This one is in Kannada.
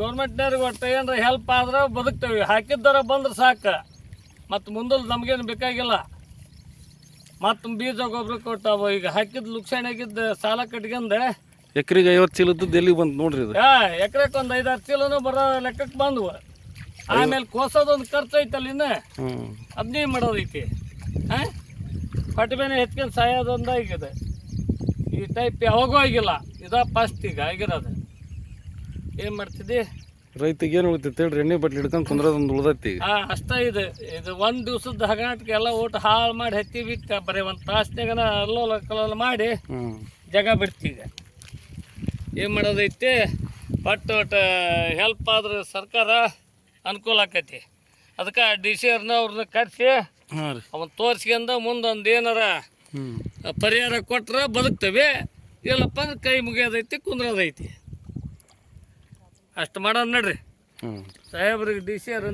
ಗೌರ್ಮೆಂಟ್ನವ್ರಿಗೆ ಒಟ್ಟು ಏನಾರ ಹೆಲ್ಪ್ ಆದ್ರೆ ಬದುಕ್ತೇವೆ, ಹಾಕಿದ್ದಾರ ಬಂದ್ರೆ ಸಾಕು, ಮತ್ತು ಮುಂದಲ್ ನಮಗೇನು ಬೇಕಾಗಿಲ್ಲ. ಮತ್ತು ಬೀಜ ಗೊಬ್ಬರ ಕೊಟ್ಟಾವ. ಈಗ ಹಾಕಿದ ಲುಕ್ಷಾಣಿ ಆಗಿದ್ದ ಸಾಲ ಕಟ್ಕೊಂಡೆ ಎಕರೆಗೆ 50 ಚೀಲದ್ದು ಎಲ್ಲಿಗೆ ಬಂತು ನೋಡ್ರಿ ಇದು. ಎಕರೆಗೆ ಒಂದು 5-6 ಚೀಲನೂ ಬರೋ ಲೆಕ್ಕಕ್ಕೆ ಬಂದ್ವು. ಆಮೇಲೆ ಕೋಸೋದೊಂದು ಖರ್ಚು ಐತಲ್ಲ ಇನ್ನು, ಅದನ್ನೇ ಮಾಡೋದೈತಿ. ಹೊಟ್ಟೆ ಬೇನೆ ಹೆಚ್ಕೊಂಡು ಸಾಯೋದೊಂದು ಆಗಿದೆ. ಈ ಟೈಪ್ ಯಾವಾಗೂ ಆಗಿಲ್ಲ, ಇದ ಫಸ್ಟ್ ಈಗ ಆಗಿರೋದು. ಏನು ಮಾಡ್ತಿದ್ದಿ? ರೈತಿಗೆ ಏನು ಉಳಿತೈತೆ ಹೇಳ್ರಿ, ಎಣ್ಣೆ ಬಟ್ಲಿ ಹಿಡ್ಕೊಂಡು ಕುಂದ್ರದೊಂದು ಉಳ್ದೈತಿ. ಅಷ್ಟೇ ಇದು ಒಂದು ದಿವ್ಸದ ಹಗನಾಟಕ್ಕೆ ಎಲ್ಲ ಊಟ ಹಾಳು ಮಾಡಿ ಹತ್ತೀವಿ. ಬರೀ ಒಂದು ತಾಸ್ನಾಗನ ಅಲ್ಲೋಲ ಕಲ್ಲೋಲ ಮಾಡಿ ಜಾಗ ಬಿಡ್ತೀಗ. ಏನು ಮಾಡೋದೈತಿ? ಒಟ್ಟು ಹೆಲ್ಪ್ ಆದ್ರೆ ಸರ್ಕಾರ ಅನುಕೂಲ ಆಕೈತಿ. ಅದಕ್ಕೆ DC ಅವ್ರನ್ನ ಕರೆಸಿ ಅವನ್ನ ತೋರಿಸ್ಕೊಂಡು ಮುಂದೊಂದು ಏನಾರ ಪರಿಹಾರ ಕೊಟ್ರೆ ಬದುಕ್ತೇವೆ, ಇಲ್ಲಪ್ಪ ಅಂದ್ರೆ ಕೈ ಮುಗಿಯೋದೈತಿ, ಕುಂದ್ರೋದೈತಿ. ಅಷ್ಟು ಮಾಡೋದು ನಡ್ರಿ ಸಾಹೇಬ್ರಿಗೆ DC